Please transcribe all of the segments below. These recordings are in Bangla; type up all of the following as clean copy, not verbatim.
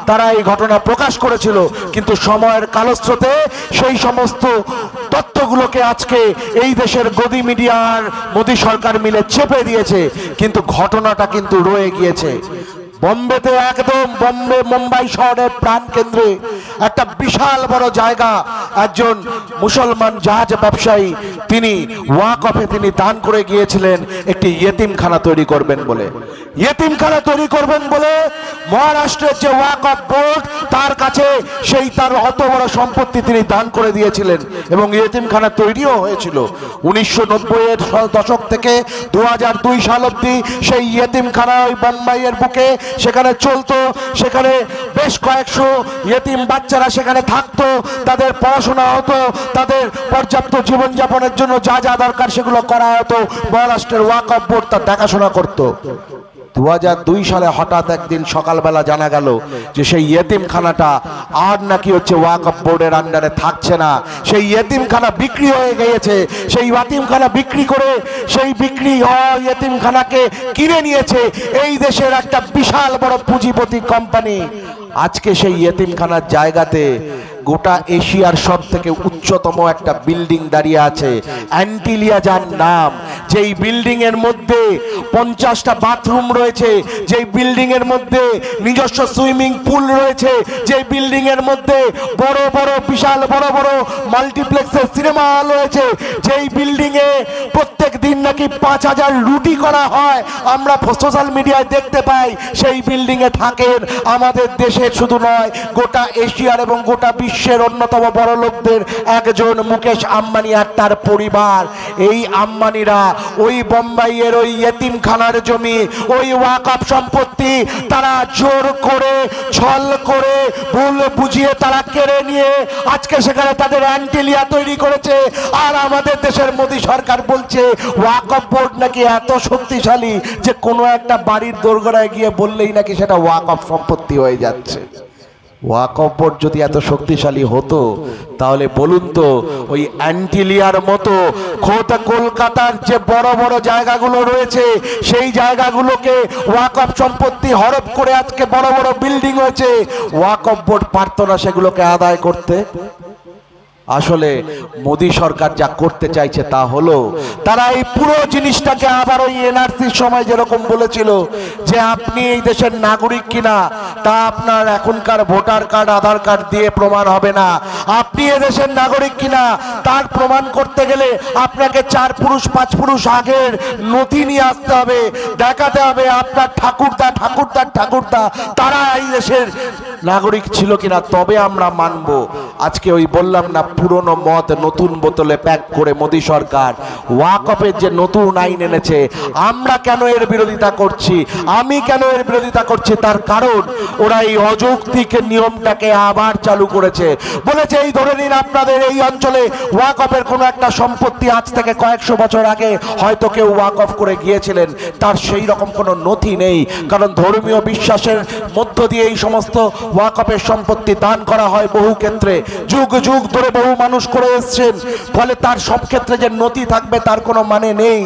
তারা এই ঘটনা প্রকাশ করেছিল, কিন্তু সময়ের কালস্রোতে সেই সমস্ত তথ্যগুলোকে আজকে এই দেশের গদি মিডিয়ার মোদী সরকার মিলে চেপে দিয়েছে, কিন্তু ঘটনাটা কিন্তু রয়ে গিয়েছে। বম্বেতে একদম মুম্বাই শহরের প্রাণ কেন্দ্রে একটা বিশাল বড় জায়গা একজন মুসলমান জাহাজ ব্যবসায়ী তিনি ওয়াকফে তিনি দান করে গিয়েছিলেন একটি ইয়েতিমখানা তৈরি করবেন বলে। ইয়েতিমখানা তৈরি করবেন বলে মহারাষ্ট্রের যে ওয়াকফ বোর্ড তার কাছে সেই তার অত বড় সম্পত্তি তিনি দান করে দিয়েছিলেন এবং ইয়েতিমখানা তৈরিও হয়েছিল। 1990-এর দশক থেকে 2002 সাল অবধি সেই ইয়েতিমখানা ওই বোম্বাইয়ের বুকে সেখানে চলতো। সেখানে বেশ কয়েকশো ইয়েতিম বাচ্চারা সেখানে থাকতো, তাদের পড়াশোনা হতো, তাদের পর্যাপ্ত জীবনযাপনের জন্য যা যা দরকার সেগুলো করা হতো। মহারাষ্ট্রের ওয়াকফ বোর্ড তার দেখাশোনা করত। 2002 সালে হঠাৎ একদিন সকালবেলা জানা গেল যে সেই ইয়েতিমখানাটা আর নাকি হচ্ছে ওয়াকফ বোর্ডের আন্ডারে থাকছে না, সেই ইয়েতিমখানা বিক্রি হয়ে গিয়েছে। সেই ইয়েতিমখানা বিক্রি করে সেই বিক্রি হওয়া ইয়েতিমখানাকে কিনে নিয়েছে এই দেশের একটা বিশাল বড় পুঁজিপতি কোম্পানি। আজকে সেই ইয়েতিমখানার জায়গাতে গোটা এশিয়ার সব থেকে উচ্চতম একটা বিল্ডিং দাঁড়িয়ে আছে, অ্যান্টিলিয়া যার নাম। যেই বিল্ডিং এর মধ্যে 50টা বাথরুম রয়েছে, যেই বিল্ডিং এর মধ্যে নিজস্ব সুইমিং পুল রয়েছে, যেই বিল্ডিং এর মধ্যে বড় বড় বিশাল বড় বড় মাল্টিপ্লেক্সের সিনেমা হল রয়েছে, যেই বিল্ডিং এ প্রত্যেক দিন নাকি 5000 রুটি করা হয়, আমরা সোশ্যাল মিডিয়ায় দেখতে পাই। সেই বিল্ডিং এ থাকেন আমাদের দেশের শুধু নয় গোটা এশিয়ার এবং গোটা বিশ্বের অন্যতম বড় লোকদের একজন মুকেশ আম্বানি আর তার পরিবার। এই আম্বানিরা ওই বোম্বাইয়ের ওই ইয়েতিমখানার জমি, ওই ওয়াকফ সম্পত্তি তারা জোর করে ছল করে ভুল বুঝিয়ে তারা কেড়ে নিয়ে আজকে সেখানে তাদের অ্যান্টিলিয়া তৈরি করেছে। আর আমাদের দেশের মোদী সরকার বলছে ওয়াকফ বোর্ড নাকি এত শক্তিশালী যে কোনো একটা বাড়ির দোরগোড়ায় গিয়ে বললেই নাকি সেটা ওয়াকফ সম্পত্তি হয়ে যাচ্ছে। ওয়াকফ বোর্ড যদি এত শক্তিশালী হতো তাহলে বলুন তো ওই অ্যান্টিলিয়ার মতো খোদ কলকাতার যে বড় বড় জায়গাগুলো রয়েছে সেই জায়গাগুলোকে ওয়াকফ সম্পত্তি হরপ করে আজকে বড় বড় বিল্ডিং হয়েছে, ওয়াকফ বোর্ড পারতো না সেগুলোকে আদায় করতে? আসলে মোদী সরকার যা করতে চাইছে তা হলো তারা এই পুরো জিনিসটাকে আবার ওই এনআরসির সময় যেরকম বলেছিল যে আপনি এই দেশের নাগরিক কিনা তা আপনার এখনকার ভোটার কার্ড আধার কার্ড দিয়ে প্রমাণ হবে না, আপনি এই দেশের নাগরিক কিনা তার প্রমাণ করতে গেলে আপনাকে 4 পুরুষ 5 পুরুষ আগের নথি নিয়ে আসতে হবে, দেখাতে হবে আপনার ঠাকুরদা ঠাকুরদার ঠাকুরদা তারা এই দেশের নাগরিক ছিল কিনা, তবে আমরা মানব। আজকে ওই বললাম না পুরনো মদ নতুন বোতলে প্যাক করে মোদী সরকার ওয়াকফের যে নতুন আইন এনেছে, আমরা কেন এর বিরোধিতা করছি, আমি কেন এর বিরোধিতা করছি, তার কারণ ওরা এই অযৌক্তিক নিয়মটাকে আবার চালু করেছে। বলেছে এই ধরে নিন আপনাদের এই অঞ্চলে ওয়াকফের কোনো একটা সম্পত্তি আজ থেকে কয়েকশো বছর আগে হয়তো কেউ ওয়াকফ করে গিয়েছিলেন, তার সেই রকম কোনো নথি নেই, কারণ ধর্মীয় বিশ্বাসের মধ্য দিয়ে এই সমস্ত ওয়াকফের সম্পত্তি দান করা হয় বহু ক্ষেত্রে, যুগ যুগ ধরে বহু মানুষ করে এসছেন, ফলে তার সব ক্ষেত্রে যে নথি থাকবে তার কোনো মানে নেই।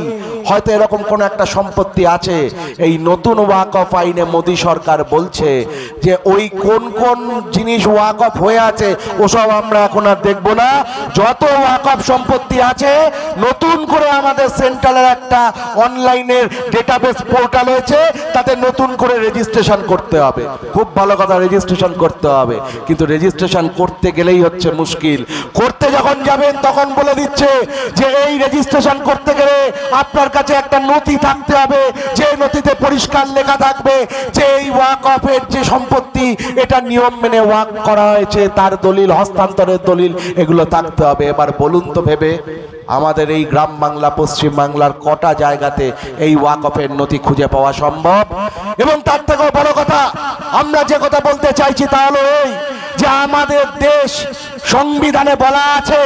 হয়তো এরকম কোন একটা সম্পত্তি আছে। এই নতুন ওয়াকফ আইনে মোদী সরকার বলছে যে ওই কোন কোন জিনিস ওয়াকফ হয়ে আছে ওসব আমরা এখন আর দেখব না, যত ওয়াকফ সম্পত্তি আছে নতুন করে আমাদের সেন্ট্রালের একটা অনলাইনের ডেটাবেস পোর্টাল হয়েছে, তাতে নতুন করে রেজিস্ট্রেশন করতে হবে। খুব ভালো কথা, রেজিস্ট্রেশন করতে হবে, কিন্তু রেজিস্ট্রেশন করতে গেলেই হচ্ছে মুশকিল। করতে যখন যাবেন তখন বলে দিচ্ছে যে এই রেজিস্ট্রেশন করতে গেলে আপনার কাছে একটা নথি থাকতে হবে, যে নথিতে পরিষ্কার লেখা থাকবে যে এই ওয়াকফের যে সম্পত্তি এটা নিয়ম মেনে ওয়াকফ করা হয়েছে, তার দলিল, হস্তান্তরের দলিল, এগুলো থাকতে হবে। এবার বলুন তো ভেবে আমাদের এই গ্রাম বাংলা পশ্চিম বাংলার কটা জায়গাতে এই ওয়াকফের নথি খুঁজে পাওয়া সম্ভব? এবং তার থেকেও বড় কথা আমরা যে কথা বলতে চাইছি তা হলো এই যে আমাদের দেশ সংবিধানে বলা আছে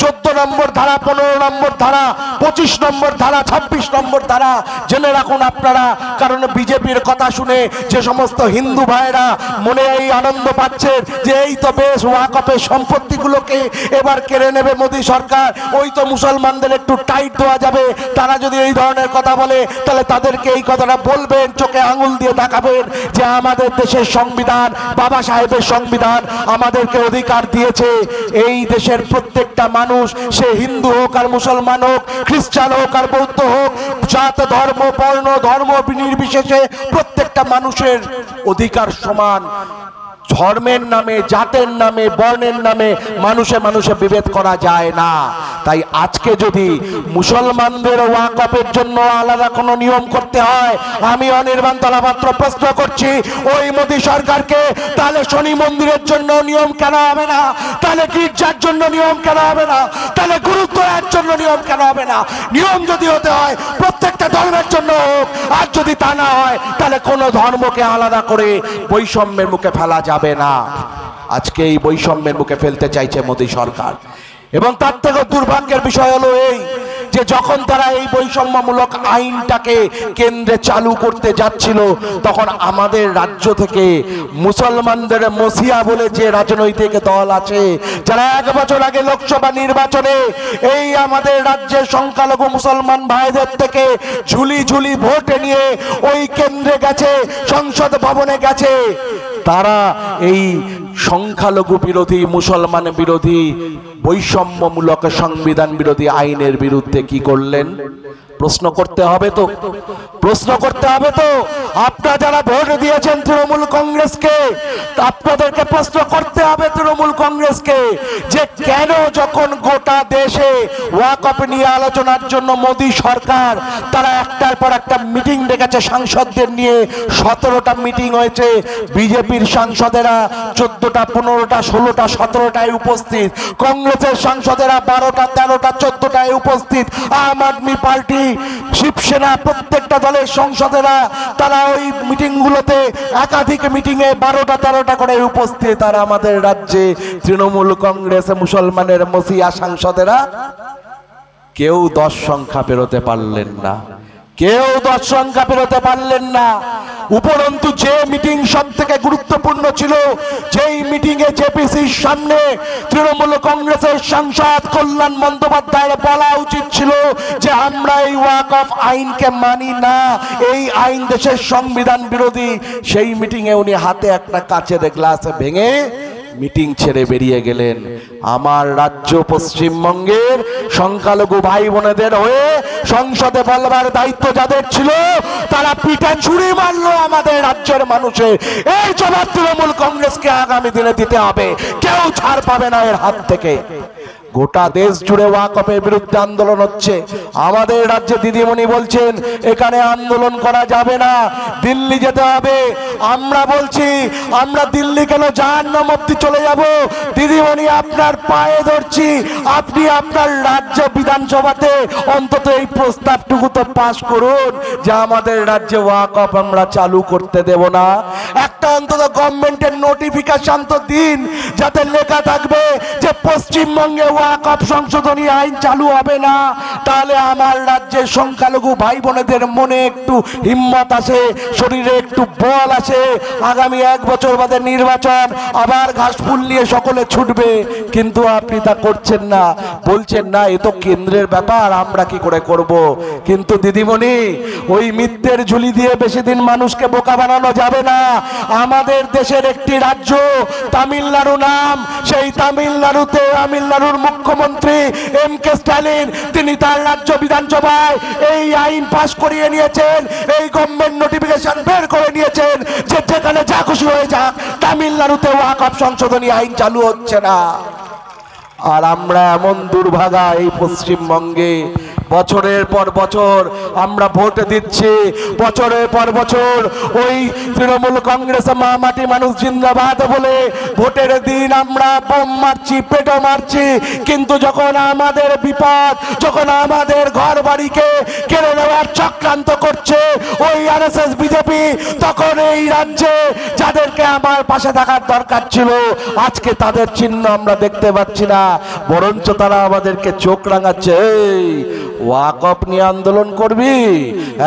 14 নম্বর ধারা, 15 নম্বর ধারা, 25 নম্বর ধারা, 26 নম্বর ধারা জেনে রাখুন আপনারা। কারণ বিজেপির কথা শুনে যে সমস্ত হিন্দু ভাইরা মনে এই আনন্দ পাচ্ছে যে এই তো বেশ ওয়াকফের সম্পত্তিগুলোকে এবার কেড়ে নেবে মোদী সরকার, ওই তো মুসলমানদের একটু টাইট দেওয়া যাবে, তারা যদি এই ধরনের কথা বলে তাহলে তাদেরকে এই কথাটা বলবেন, চোখে আঙুল দিয়ে দেখাবেন যে আমাদের দেশের সংবিধান, বাবা সাহেবের সংবিধান আমাদেরকে অধিকার দিয়েছে এই দেশের প্রত্যেকটা মানুষ, সে হিন্দু হোক আর মুসলমান হোক, খ্রিস্টান হোক আর বৌদ্ধ হোক, জাত ধর্ম বর্ণ ধর্ম নির্বিশেষে প্রত্যেকটা মানুষের অধিকার সমান। ধর্মের নামে, জাতের নামে, বর্ণের নামে মানুষে মানুষে বিভেদ করা যায় না। তাই আজকে যদি মুসলমানদের ওয়াকফের জন্য আলাদা কোনো নিয়ম করতে হয়, আমি অনির্বাণ তলাপাত্র প্রশ্ন করছি ওই মোদী সরকারকে, তাহলে শনি মন্দিরের জন্য নিয়ম কেন হবে না? তাহলে গির্জার জন্য নিয়ম কেন হবে না? তাহলে গুরুদ্বারের জন্য নিয়ম কেন হবে না? নিয়ম যদি হতে হয় প্রত্যেকটা ধর্মের জন্য হোক, আর যদি তা না হয় তাহলে কোনো ধর্মকে আলাদা করে বৈষম্যের মুখে ফেলা যাবে না। আজকে এই বৈষম্যের মুখে ফেলতে চাইছে মোদী সরকার। এবং তার থেকে দুর্ভাগ্যের বিষয় হলো এই যে যখন তারা এই বৈষম্যমূলক আইনটাকে কেন্দ্রে চালু করতে যাচ্ছিল, তখন আমাদের রাজ্য থেকে মুসলমানদের মসিয়া বলে যে রাজনৈতিক দল আছে, যারা 1 বছর আগে লোকসভা নির্বাচনে এই আমাদের রাজ্যের সংখ্যালঘু মুসলমান ভাইদের থেকে ঝুলি ঝুলি ভোট নিয়ে ওই কেন্দ্রে গেছে, সংসদ ভবনে গেছে, তারা এই সংখ্যালঘু বিরোধী, মুসলমান বিরোধী, বৈষম্যমূলক সংবিধান বিরোধী আইনের বিরুদ্ধে কি করলেন? প্রশ্ন করতে হবে তো, প্রশ্ন করতে হবে তো। আপনারা যারা ভোট দিয়েছেন তৃণমূল কংগ্রেসকে, আপনাদেরকে প্রশ্ন করতে হবে তৃণমূল কংগ্রেসকে যে কেন যখন গোটা দেশে ওয়াকফ নিয়ে আলোচনার জন্য মোদী সরকার তারা একটার পর একটা মিটিং ডেকেছে সাংসদদের নিয়ে, 17টা মিটিং হয়েছে, বিজেপির সাংসদেরা 14টা, 15টা, 16টা, 17টায় উপস্থিত, কংগ্রেসের সাংসদেরা 12টা, 13টা, 14টায় উপস্থিত, আম আদমি পার্টি, শিবসেনা, প্রত্যেকটা দলের সংসদেরা তারা ওই মিটিংগুলোতে একাধিক মিটিংয়ে 12টা 13টা করে উপস্থিত। আর আমাদের রাজ্যে তৃণমূল কংগ্রেস মুসলমানের মসিয়া সাংসদেরা কেউ 10 সংখ্যা পেরোতে পারলেন না, কেউ 10 সংখ্যা পেরোতে পারলেন না। উপরন্তু যে মিটিং সব থেকে গুরুত্বপূর্ণ ছিল, যেই মিটিং এ জেপিসির সামনে তৃণমূল কংগ্রেসের সাংসদ কল্যাণ বন্দ্যোপাধ্যায়ের বলা উচিত ছিল যে আমরা এই ওয়াকফ আইনকে মানি না, এই আইন দেশের সংবিধান বিরোধী, সেই মিটিং এ উনি হাতে একটা কাচের গ্লাস ভেঙে মিটিং ছেড়ে বেরিয়ে গেলেন। আমার রাজ্য পশ্চিমবঙ্গের সংখ্যালঘু ভাই বোনেদের হয়ে সংসদে বলবার দায়িত্ব যাদের ছিল, তারা পিঠে ছুরি মারলো আমাদের রাজ্যের মানুষের। এই জবাব তৃণমূল কংগ্রেসকে আগামী দিনে দিতে হবে, কেউ ছাড় পাবে না এর হাত থেকে। গোটা দেশ জুড়ে ওয়াকফের বিরুদ্ধে আন্দোলন হচ্ছে। আমাদের রাজ্যে দিদিমণি বলছেন এখানে আন্দোলন করা যাবে না, দিল্লি যেতে হবে। আমরা বলছি আমরা দিল্লি কেন, জাহান্নাম অবধি চলে যাব। দিদিমণি আপনার পায়ে ধরছি, আপনি আপনার রাজ্য বিধানসভাতে অন্তত এই প্রস্তাবটুকু তো পাশ করুন যে আমাদের রাজ্যে ওয়াকফ আমরা চালু করতে দেব না। একটা অন্তত গভর্নমেন্টের নোটিফিকেশন তো দিন, যাতে লেখা থাকবে যে পশ্চিমবঙ্গে ওয়াকফ সংশোধনী আইন চালু হবে না। তাহলে আমার রাজ্যের সংখ্যালঘু ভাই বোনেদের মনে একটু হিম্মত আসে, শরীরে একটু বল আসে। আগামী 1 বছর বাদে নির্বাচন, আবার ঘাসফুল নিয়ে সকলে ছুটবে। কিন্তু আপনি তা করছেন না, বলছেন না এ তো কেন্দ্রের ব্যাপার, আমরা কি করে করব। কিন্তু দিদিমণি, ওই মিথ্যের ঝুলি দিয়ে বেশি দিন মানুষকে বোকা বানানো যাবে না। আমাদের দেশের একটি রাজ্য তামিলনাড়ু নাম, সেই তামিলনাড়ুতে তামিলনাড়ুর মুখ্যমন্ত্রী এম.কে. স্ট্যালিন, তিনি তার রাজ্য বিধানসভায় এই আইন পাস করিয়ে নিয়েছেন, এই গভর্নমেন্ট নোটিফিকেশন বের করে নিয়েছেন যে যেখানে যা খুশি হয়ে যাক, তামিলনাড়ুতে ওয়াকফ সংশোধনী আইন চালু হচ্ছে না। আর আমরা এমন দুর্ভাগা এই পশ্চিমবঙ্গে বছরের পর বছর আমরা ভোট দিচ্ছি, বছরের পর বছর ওই তৃণমূল কংগ্রেস মা মাটি মানুষ জিন্দাবাদ বলে ভোটের দিন আমরা বোম মারছি, পেটো মারছি, কিন্তু যখন আমাদের বিপদ, যখন আমাদের ঘর বাড়িকে কেড়ে নেওয়ার চক্রান্ত করছে ওই আরএসএস বিজেপি, তখন এই রাজ্যে যাদেরকে আমার পাশে থাকার দরকার ছিল আজকে তাদের চিহ্ন আমরা দেখতে পাচ্ছি না, বরঞ্চ তারা আমাদেরকে চোখ রাঙাচ্ছে। ওয়াকফ নিয়ে আন্দোলন করবি,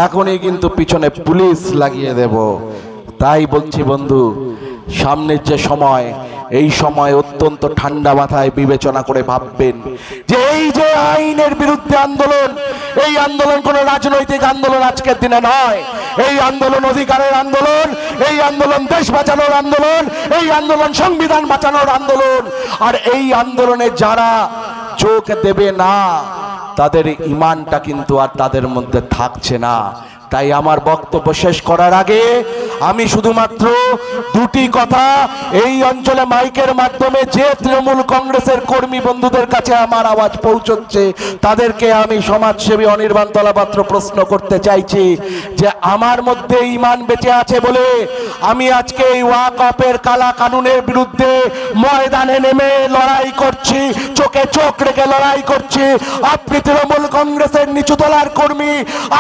এখনই কিন্তু পিছনে পুলিশ লাগিয়ে দেব। তাই বলছি বন্ধু, সামনের যে সময়, এই সময় অত্যন্ত ঠান্ডা মাথায় বিবেচনা করে ভাববেন যে এই যে আইনের বিরুদ্ধে আন্দোলন, এই আন্দোলন কোনো রাজনৈতিক আন্দোলন আজকের দিনে নয়। এই আন্দোলন অধিকারের আন্দোলন, এই আন্দোলন দেশ বাঁচানোর আন্দোলন, এই আন্দোলন সংবিধান বাঁচানোর আন্দোলন। আর এই আন্দোলনে যারা চোখ দেবে না তাদের ঈমানটা কিন্তু আর তাদের মধ্যে থাকছে না। তাই আমার বক্তব্য শেষ করার আগে আমি শুধুমাত্র দুটি কথা এই অঞ্চলে মাইকের মাধ্যমে যে তৃণমূল কংগ্রেসের কর্মী বন্ধুদের কাছে আমার আওয়াজ পৌঁছচ্ছে তাদেরকে আমি সমাজসেবী অনির্বাণ তলাপাত্র প্রশ্ন করতে চাইছি যে আমার মধ্যে ঈমান বেঁচে আছে বলে আমি আজকে এই ওয়াকফের কালা কানুনের বিরুদ্ধে ময়দানে নেমে লড়াই করছি, চোখে চোখ রেখে লড়াই করছি। আপনি তৃণমূল কংগ্রেসের নিচুতলার কর্মী,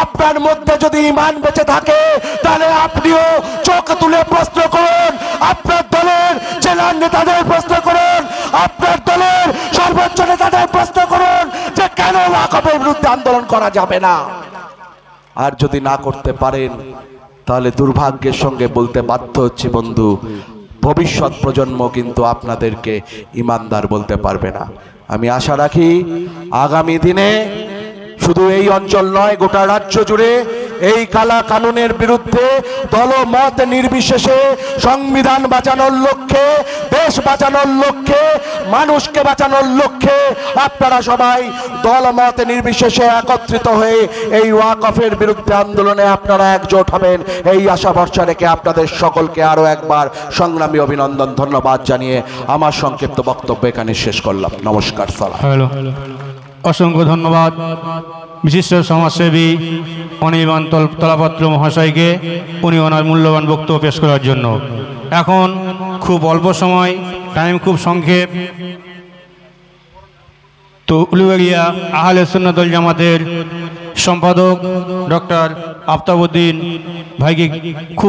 আপনার মধ্যে যদি ঈমান বেঁচে থাকে তাহলে আপনিও চোখ তুলে প্রশ্ন করুন, আপনার দলের জেলার নেতাদের প্রশ্ন করুন, আপনার দলের সর্বোচ্চ নেতাদের প্রশ্ন করুন যে কেন ওয়াকফের বিরুদ্ধে আন্দোলন করা যাবে না। আর যদি না করতে পারেন তাহলে দুর্ভাগ্যের সঙ্গে বলতে বাধ্য হচ্ছি বন্ধু, ভবিষ্যৎ প্রজন্ম কিন্তু আপনাদেরকে ঈমানদার বলতে পারবে না। আমি আশা রাখি আগামী দিনে শুধু এই অঞ্চল নয়, গোটা রাজ্য জুড়ে এই কালা কানুনের বিরুদ্ধে দলমত নির্বিশেষে সংবিধান বাঁচানোর লক্ষ্যে, দেশ বাঁচানোর লক্ষ্যে, মানুষকে বাঁচানোর লক্ষ্যে আপনারা সবাই দলমত নির্বিশেষে একত্রিত হয়ে এই ওয়াকফের বিরুদ্ধে আন্দোলনে আপনারা একজোট হবেন, এই আশা ভরসা রেখে আপনাদের সকলকে আরো একবার সংগ্রামী অভিনন্দন, ধন্যবাদ জানিয়ে আমার সংক্ষিপ্ত বক্তব্য এখানে শেষ করলাম। নমস্কার। সালাম। অসংখ্য ধন্যবাদ বিশিষ্ট সমাজসেবী অনির্বাণ তলাপাত্র মহাশয়কে, উনি ওনার মূল্যবান বক্তব্য পেশ করার জন্য। এখন খুব অল্প সময়, টাইম খুব সংক্ষেপ, তো উলুবেড়িয়া আহলে সুন্নাত ওয়াল জামাতের সম্পাদক ডক্টর আফতাবউদ্দিন ভাইকে খুব